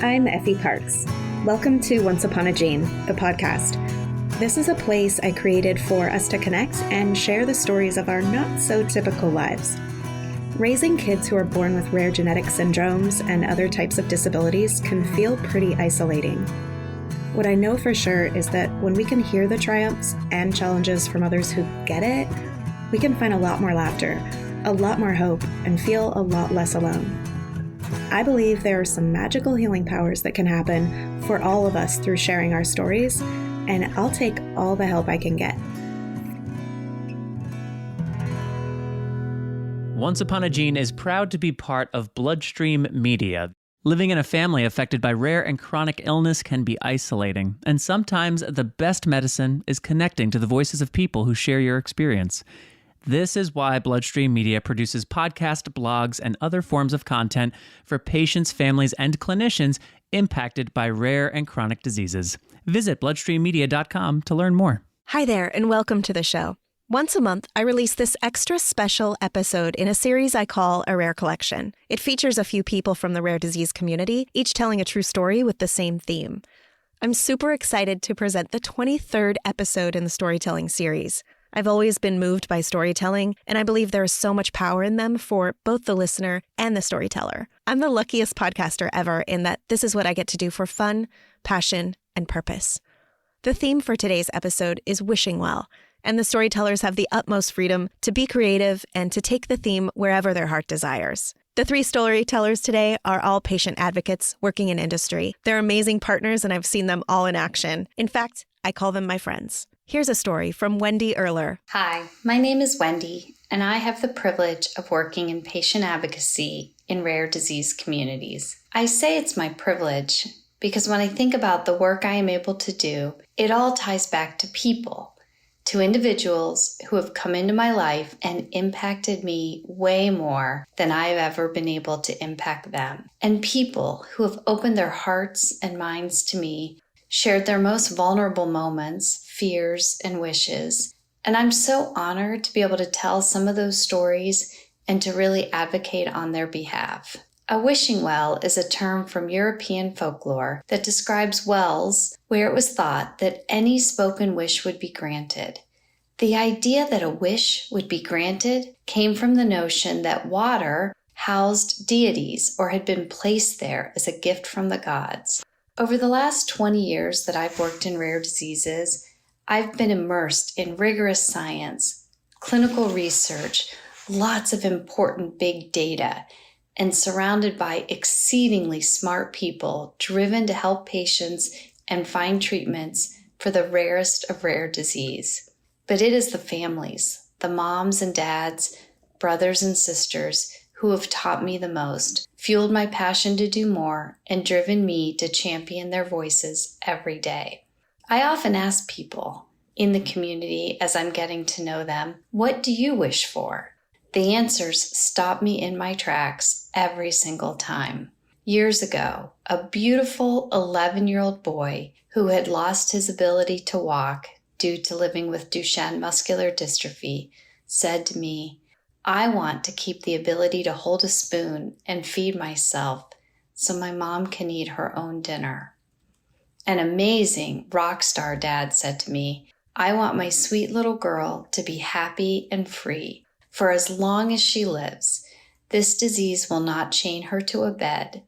I'm Effie Parks. Welcome to Once Upon a Gene, the podcast. This is a place I created for us to connect and share the stories of our not-so-typical lives. Raising kids who are born with rare genetic syndromes and other types of disabilities can feel pretty isolating. What I know for sure is that when we can hear the triumphs and challenges from others who get it, we can find a lot more laughter, a lot more hope, and feel a lot less alone. I believe there are some magical healing powers that can happen for all of us through sharing our stories, and I'll take all the help I can get. Once Upon a Gene is proud to be part of Bloodstream Media. Living in a family affected by rare and chronic illness can be isolating, and sometimes the best medicine is connecting to the voices of people who share your experience. This is why Bloodstream Media produces podcasts, blogs, and other forms of content for patients, families, and clinicians impacted by rare and chronic diseases. Visit bloodstreammedia.com to learn more. Hi there, and welcome to the show. Once a month, I release this extra special episode in a series I call A Rare Collection. It features a few people from the rare disease community, each telling a true story with the same theme. I'm super excited to present the 23rd episode in the storytelling series. I've always been moved by storytelling, and I believe there is so much power in them for both the listener and the storyteller. I'm the luckiest podcaster ever in that this is what I get to do for fun, passion, and purpose. The theme for today's episode is wishing well, and the storytellers have the utmost freedom to be creative and to take the theme wherever their heart desires. The three storytellers today are all patient advocates working in industry. They're amazing partners, and I've seen them all in action. In fact, I call them my friends. Here's a story from Wendy Erler. Hi, my name is Wendy, and I have the privilege of working in patient advocacy in rare disease communities. I say it's my privilege because when I think about the work I am able to do, it all ties back to people, to individuals who have come into my life and impacted me way more than I've ever been able to impact them, and people who have opened their hearts and minds to me, shared their most vulnerable moments, fears, and wishes. And I'm so honored to be able to tell some of those stories and to really advocate on their behalf. A wishing well is a term from European folklore that describes wells where it was thought that any spoken wish would be granted. The idea that a wish would be granted came from the notion that water housed deities or had been placed there as a gift from the gods. Over the last 20 years that I've worked in rare diseases, I've been immersed in rigorous science, clinical research, lots of important big data, and surrounded by exceedingly smart people driven to help patients and find treatments for the rarest of rare disease. But it is the families, the moms and dads, brothers and sisters who have taught me the most, fueled my passion to do more, and driven me to champion their voices every day. I often ask people in the community as I'm getting to know them, what do you wish for? The answers stop me in my tracks every single time. Years ago, a beautiful 11-year-old boy who had lost his ability to walk due to living with Duchenne muscular dystrophy said to me, I want to keep the ability to hold a spoon and feed myself so my mom can eat her own dinner. An amazing rock star dad said to me, I want my sweet little girl to be happy and free. For as long as she lives, this disease will not chain her to a bed,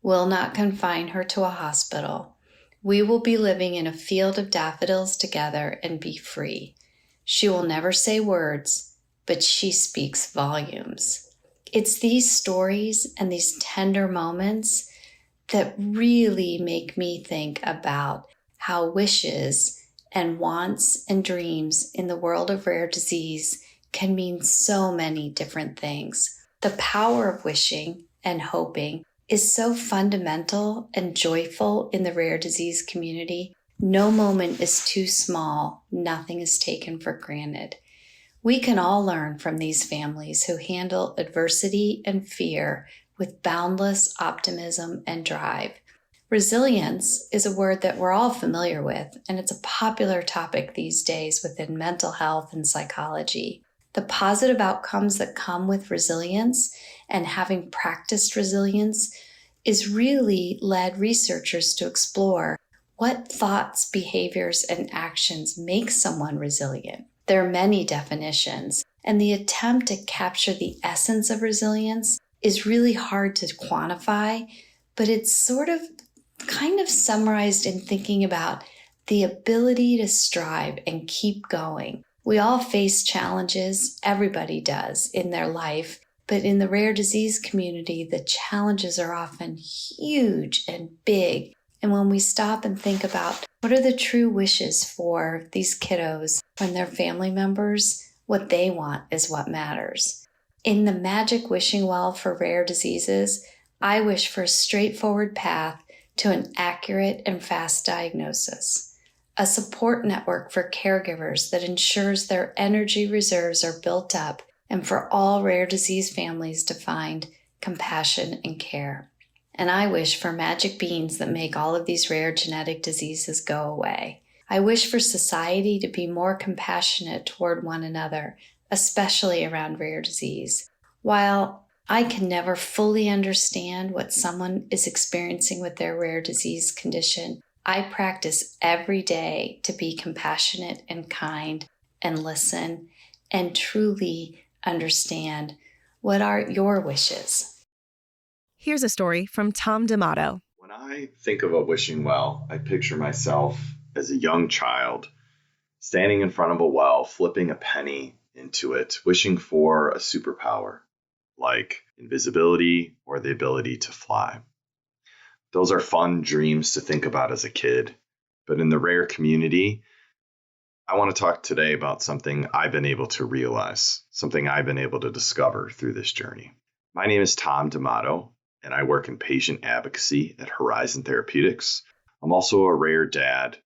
will not confine her to a hospital. We will be living in a field of daffodils together and be free. She will never say words, but she speaks volumes. It's these stories and these tender moments that really make me think about how wishes and wants and dreams in the world of rare disease can mean so many different things. The power of wishing and hoping is so fundamental and joyful in the rare disease community. No moment is too small. Nothing is taken for granted. We can all learn from these families who handle adversity and fear with boundless optimism and drive. Resilience is a word that we're all familiar with, and it's a popular topic these days within mental health and psychology. The positive outcomes that come with resilience and having practiced resilience is really led researchers to explore what thoughts, behaviors, and actions make someone resilient. There are many definitions, and the attempt to capture the essence of resilience is really hard to quantify, but it's sort of kind of summarized in thinking about the ability to strive and keep going. We all face challenges, everybody does in their life, but in the rare disease community, the challenges are often huge and big. And when we stop and think about what are the true wishes for these kiddos and their family members, what they want is what matters. In the magic wishing well for rare diseases, I wish for a straightforward path to an accurate and fast diagnosis, a support network for caregivers that ensures their energy reserves are built up, and for all rare disease families to find compassion and care. And I wish for magic beans that make all of these rare genetic diseases go away. I wish for society to be more compassionate toward one another, especially around rare disease. While I can never fully understand what someone is experiencing with their rare disease condition, I practice every day to be compassionate and kind and listen and truly understand what are your wishes. Here's a story from Tom D'Amato. When I think of a wishing well, I picture myself as a young child standing in front of a well, flipping a penny into it, wishing for a superpower like invisibility or the ability to fly. Those are fun dreams to think about as a kid. But in the rare community, I want to talk today about something I've been able to realize, something I've been able to discover through this journey. My name is Tom D'Amato, and I work in patient advocacy at Horizon Therapeutics. I'm also a rare dad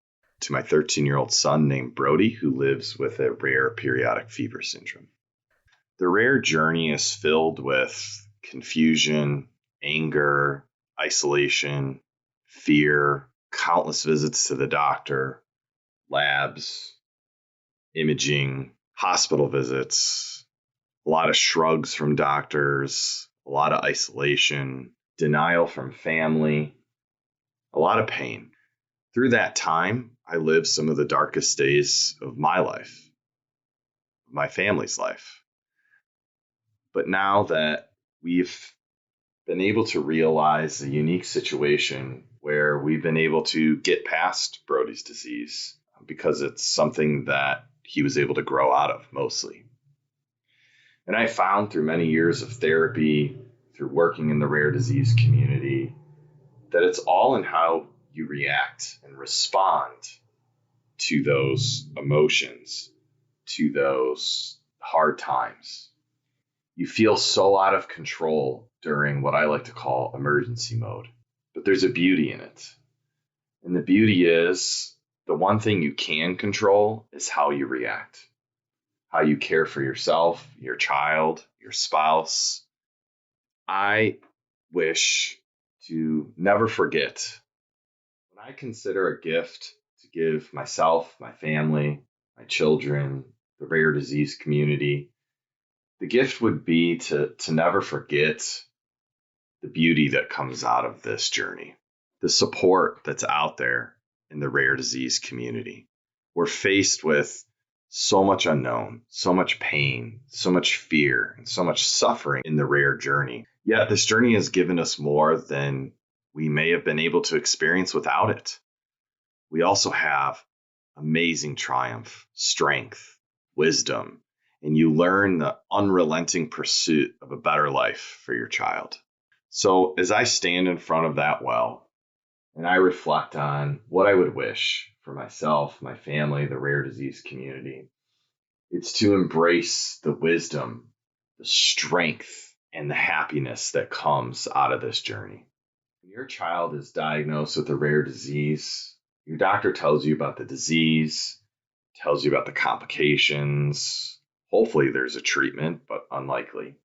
to my 13-year-old son named Brody, who lives with a rare periodic fever syndrome. The rare journey is filled with confusion, anger, isolation, fear, countless visits to the doctor, labs, imaging, hospital visits, a lot of shrugs from doctors, a lot of isolation, denial from family, a lot of pain. Through that time, I lived some of the darkest days of my life, my family's life. But now that we've been able to realize a unique situation where we've been able to get past Brody's disease because it's something that he was able to grow out of mostly. And I found through many years of therapy, through working in the rare disease community, that it's all in how you react and respond to those emotions, to those hard times. You feel so out of control during what I like to call emergency mode, but there's a beauty in it. And the beauty is the one thing you can control is how you react, how you care for yourself, your child, your spouse. I wish to never forget when I consider a gift to give myself, my family, my children, the rare disease community. The gift would be to never forget the beauty that comes out of this journey, the support that's out there in the rare disease community. We're faced with so much unknown, so much pain, so much fear, and so much suffering in the rare journey. Yet this journey has given us more than we may have been able to experience without it. We also have amazing triumph, strength, wisdom, and you learn the unrelenting pursuit of a better life for your child. So as I stand in front of that well and I reflect on what I would wish for myself, my family, the rare disease community, it's to embrace the wisdom, the strength, and the happiness that comes out of this journey. When your child is diagnosed with a rare disease, your doctor tells you about the disease, tells you about the complications. Hopefully there's a treatment, but unlikely.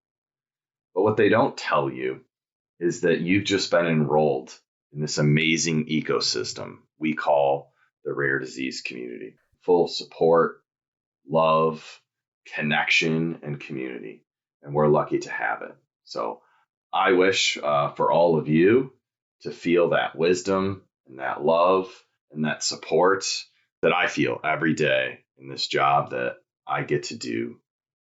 But what they don't tell you is that you've just been enrolled in this amazing ecosystem we call the rare disease community, full of support, love, connection, and community. And we're lucky to have it. So I wish for all of you to feel that wisdom and that love and that support that I feel every day in this job that I get to do.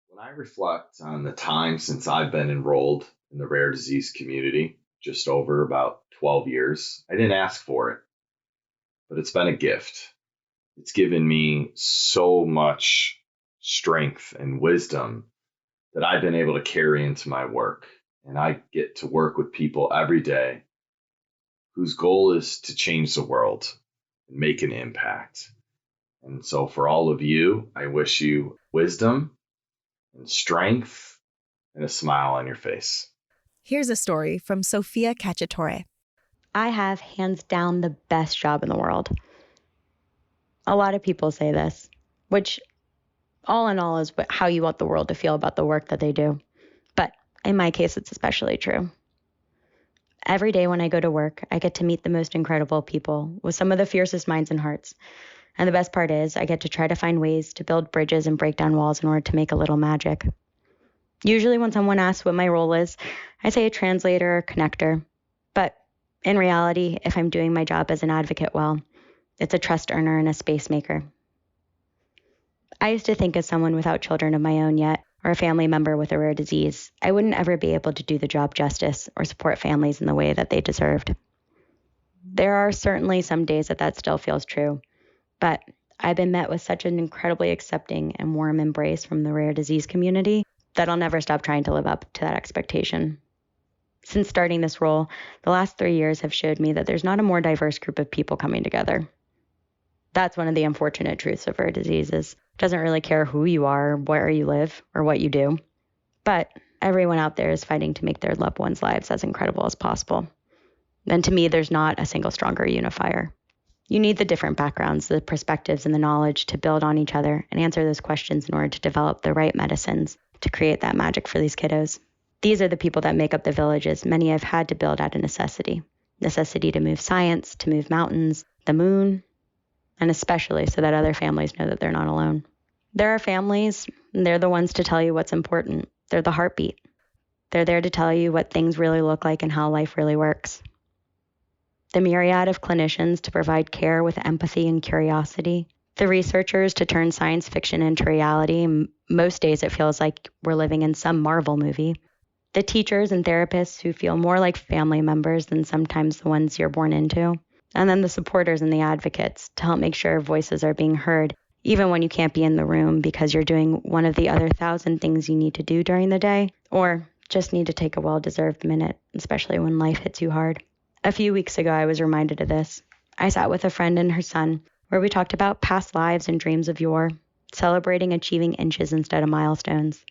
When I reflect on the time since I've been enrolled in the rare disease community, just over about 12 years, I didn't ask for it, but it's been a gift. It's given me so much strength and wisdom that I've been able to carry into my work. And I get to work with people every day whose goal is to change the world and make an impact. And so for all of you, I wish you wisdom and strength and a smile on your face. Here's a story from Sophia Cacciatore. I have hands down the best job in the world. A lot of people say this, which all in all is how you want the world to feel about the work that they do. But in my case, it's especially true. Every day when I go to work, I get to meet the most incredible people with some of the fiercest minds and hearts. And the best part is I get to try to find ways to build bridges and break down walls in order to make a little magic. Usually when someone asks what my role is, I say a translator or connector. But in reality, if I'm doing my job as an advocate well, it's a trust earner and a space maker. I used to think as someone without children of my own yet, or a family member with a rare disease, I wouldn't ever be able to do the job justice or support families in the way that they deserved. There are certainly some days that still feels true, but I've been met with such an incredibly accepting and warm embrace from the rare disease community that I'll never stop trying to live up to that expectation. Since starting this role, the last 3 years have showed me that there's not a more diverse group of people coming together. That's one of the unfortunate truths of rare diseases. It doesn't really care who you are, where you live, or what you do. But everyone out there is fighting to make their loved ones' lives as incredible as possible. And to me, there's not a single stronger unifier. You need the different backgrounds, the perspectives, and the knowledge to build on each other and answer those questions in order to develop the right medicines to create that magic for these kiddos. These are the people that make up the villages many have had to build out of necessity. Necessity to move science, to move mountains, the moon, and especially so that other families know that they're not alone. There are families, and they're the ones to tell you what's important. They're the heartbeat. They're there to tell you what things really look like and how life really works. The myriad of clinicians to provide care with empathy and curiosity. The researchers to turn science fiction into reality. Most days it feels like we're living in some Marvel movie. The teachers and therapists who feel more like family members than sometimes the ones you're born into. And then the supporters and the advocates to help make sure voices are being heard, even when you can't be in the room because you're doing one of the other 1,000 things you need to do during the day, or just need to take a well-deserved minute, especially when life hits you hard. A few weeks ago, I was reminded of this. I sat with a friend and her son, where we talked about past lives and dreams of yore, celebrating achieving inches instead of milestones,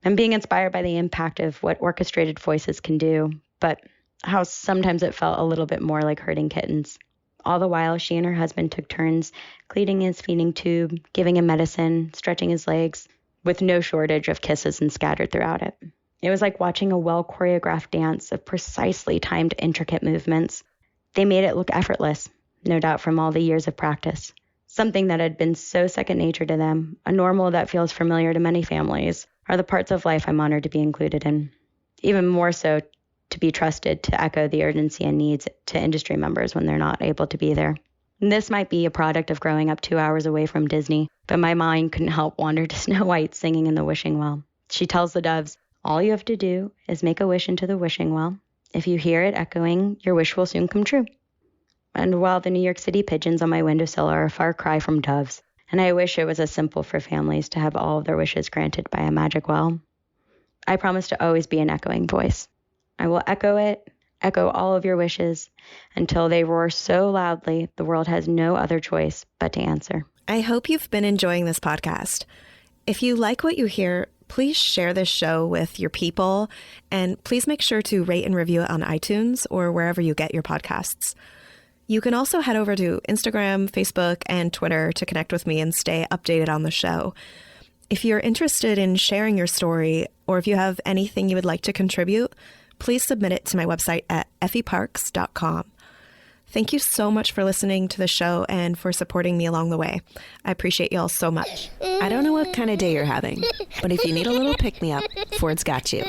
and being inspired by the impact of what orchestrated voices can do, but how sometimes it felt a little bit more like herding kittens. All the while, she and her husband took turns cleaning his feeding tube, giving him medicine, stretching his legs, with no shortage of kisses and scattered throughout it. It was like watching a well-choreographed dance of precisely timed, intricate movements. They made it look effortless, no doubt from all the years of practice. Something that had been so second nature to them, a normal that feels familiar to many families, are the parts of life I'm honored to be included in. Even more so, to be trusted to echo the urgency and needs to industry members when they're not able to be there. And this might be a product of growing up 2 hours away from Disney, but my mind couldn't help wander to Snow White singing in the wishing well. She tells the doves, all you have to do is make a wish into the wishing well. If you hear it echoing, your wish will soon come true. And while the New York City pigeons on my windowsill are a far cry from doves, and I wish it was as simple for families to have all of their wishes granted by a magic well, I promise to always be an echoing voice. I will echo it, echo all of your wishes, until they roar so loudly the world has no other choice but to answer. I hope you've been enjoying this podcast. If you like what you hear, please share this show with your people, and please make sure to rate and review it on iTunes or wherever you get your podcasts. You can also head over to Instagram, Facebook, and Twitter to connect with me and stay updated on the show. If you're interested in sharing your story, or if you have anything you would like to contribute, please submit it to my website at effieparks.com. Thank you so much for listening to the show and for supporting me along the way. I appreciate y'all so much. I don't know what kind of day you're having, but if you need a little pick-me-up, Ford's got you.